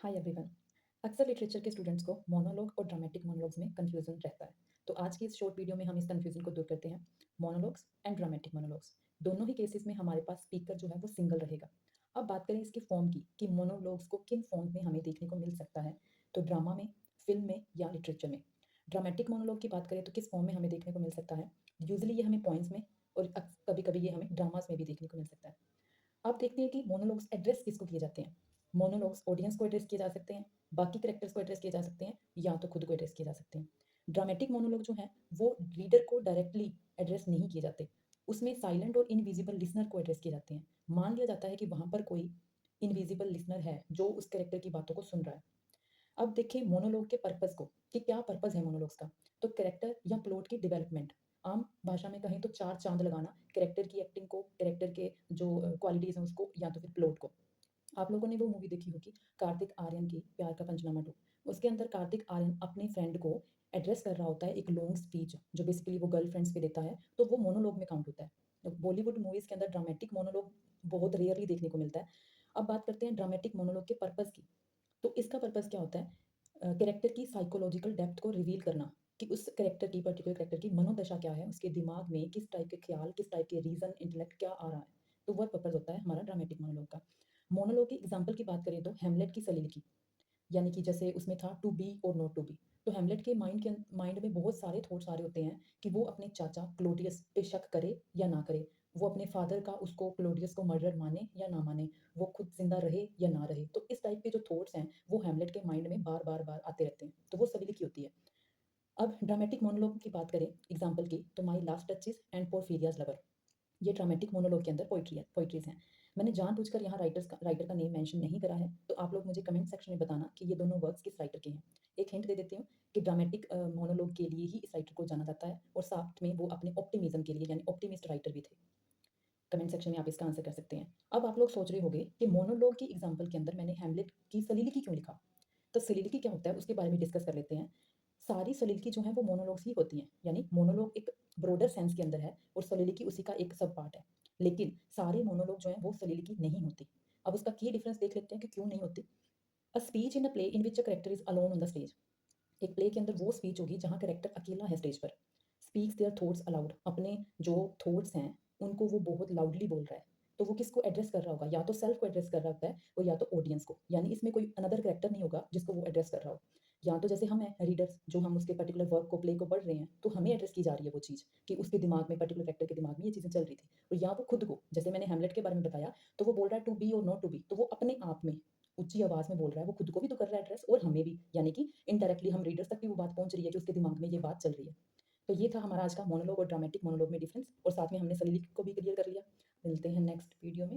Hi everyone. अक्सर literature के students को मोनोलॉग और ड्रामेटिक मोनोलॉग्स में कंफ्यूजन रहता है। तो आज की इस शॉर्ट वीडियो में हम इस कंफ्यूजन को दूर करते हैं। मोनोलॉग्स एंड ड्रामेटिक मोनोलॉग्स दोनों ही केसेस में हमारे पास स्पीकर जो है वो सिंगल रहेगा। अब बात करें इसकी फॉर्म की कि मोनोलॉग्स को किन फॉर्म में हमें देखने को मिल सकता है, तो ड्रामा में, फिल्म में या लिटरेचर में। ड्रामेटिक मोनोलॉग की बात करें तो किस फॉर्म में हमें देखने को मिल सकता है। यूजली ये हमें पॉइंट्स में और कभी कभी ये हमें ड्रामास में भी देखने को मिल सकता है। अब देखते हैं कि मोनोलॉग्स एड्रेस किसको किए जाते हैं। मोनोलॉग्स ऑडियंस को एड्रेस किए जा सकते हैं, बाकी कैरेक्टर्स को एड्रेस किए जा सकते हैं, या तो खुद को एड्रेस किए जा सकते हैं। ड्रामेटिक मोनोलॉग जो है वो रीडर को डायरेक्टली एड्रेस नहीं किए जाते। उसमें साइलेंट और इनविजिबल लिसनर को एड्रेस किए जाते हैं। मान लिया जाता है कि वहां पर कोई इनविजिबल लिसनर है जो उस कैरेक्टर की बातों को सुन रहा है। अब देखिए मोनोलॉग के पर्पस को, कि क्या पर्पस है मोनोलॉग्स का। तो कैरेक्टर या प्लॉट की डेवलपमेंट, आम भाषा में कहें तो चार चांद लगाना कैरेक्टर की एक्टिंग को, कैरेक्टर के जो क्वालिटीज हैं उसको, या तो फिर प्लॉट को। आप लोगों ने वो मूवी देखी होगी कार्तिक आर्यन की प्यार का पंचनामा 2। उसके अंदर कार्तिक आर्यन अपने फ्रेंड को एड्रेस कर रहा होता है, एक लॉन्ग स्पीच जो बेसिकली वो गर्लफ्रेंड्स पे देता है, तो वो मोनोलॉग में काउंट होता है। तो बॉलीवुड मूवीज के अंदर ड्रामेटिक मोनोलॉग बहुत रेयरली देखने को मिलता है। अब बात करते हैं ड्रामेटिक मोनोलॉग के पर्पस की। तो इसका पर्पस क्या होता है, कैरेक्टर की साइकोलॉजिकल डेप्थ को रिवील करना, कि उस कैरेक्टर की, पर्टिकुलर कैरेक्टर की मनोदशा क्या है, उसके दिमाग में किस टाइप के ख्याल, किस टाइप के रीजन, इंटेलेक्ट क्या आ रहा है। तो वह पर्पस होता है हमारा ड्रामेटिक मोनोलॉग का। मोनोलॉग की एग्जांपल की बात करें तो हेमलेट की सलील, यानी कि जैसे उसमें था टू बी और नॉट टू बी। तो हेमलेट के माइंड में बहुत सारे थॉट्स आ रहे होते हैं कि वो अपने चाचा क्लोडियस पे शक करे या ना करे, वो अपने फादर का, उसको क्लोडियस को मर्डर माने या ना माने, वो खुद जिंदा रहे या ना रहे। तो इस टाइप के जो थॉट्स हैं वो हेमलेट के माइंड में बार बार बार आते रहते हैं, तो वो सलील की होती है। अब ड्रामेटिक मोनोलॉग की बात करें एग्जाम्पल की, तो my last duchess and porphyria's lover, ये ड्रामेटिक मोनोलॉग के अंदर पोइट्रीज हैं। मैंने जानबूझकर यहाँ राइटर का नेम मेंशन नहीं करा है, तो आप लोग मुझे कमेंट सेक्शन में बताना कि ये दोनों वर्क्स किस राइटर के हैं। एक हिंट दे देती हूँ कि ड्रामेटिक मोनोलॉग के लिए ही इस राइटर को जाना जाता है, और साथ में वो अपने ऑप्टिमिज्म के लिए यानी ऑप्टिमिस्ट राइटर भी थे। कमेंट सेक्शन में आप इसका आंसर कर सकते हैं। अब आप लोग सोच रहे होंगे कि मोनोलॉग की एग्जाम्पल के अंदर मैंने हैमलेट की सलीलिकी क्यों लिखा। तो सलीलिकी क्या होता है उसके बारे में डिस्कस कर लेते हैं। सारी सलीलिकी जो है वो मोनोलॉग्स ही होती हैं, यानी मोनोलॉग एक ब्रोडर सेंस के अंदर है और सलीलिकी उसी का एक सब पार्ट है। लेकिन सारे मोनोलॉग जो है वो सलीलिकी नहीं होती। अब उसका की डिफरेंस देख लेते हैं कि क्यों नहीं होती। A speech in a play in which a character is alone on the stage, एक प्ले के अंदर वो स्पीच होगी जहाँ कैरेक्टर अकेला है स्टेज पर। स्पीक्स देयर थॉट्स अलाउड, अपने जो थॉट्स हैं उनको वो बहुत लाउडली बोल रहा है। तो वो किसको एड्रेस कर रहा होगा, या तो सेल्फ को एड्रेस कर रहा होता है और या तो ऑडियंस को, यानी इसमें कोई अनदर कैरेक्टर नहीं होगा जिसको वो एड्रेस कर रहा हो। या तो जैसे हम हैं रीडर्स, जो हम उसके पर्टिकुलर वर्क को, प्ले को पढ़ रहे हैं, तो हमें एड्रेस की जा रही है वो चीज़, कि उसके दिमाग में, पर्टिकुलर कैरेक्टर के दिमाग में ये चीज़ें चल रही थी। और या वो खुद को, जैसे मैंने हेमलेट के बारे में बताया, तो वो बोल रहा है टू बी और नॉट टू बी, तो वो अपने आप में ऊँची आवाज़ में बोल रहा है, वो खुद को भी तो कर रहा है एड्रेस और हमें भी, यानी कि इनडायरेक्टली हम रीडर्स तक भी वो बात पहुँच रही है कि उसके दिमाग में ये बात चल रही है। तो ये था हमारा आज का मोनोलॉग और ड्रामेटिक मोनोलॉग में डिफरेंस, और साथ में हमने सलील को भी क्लियर कर लिया। मिलते हैं नेक्स्ट वीडियो में।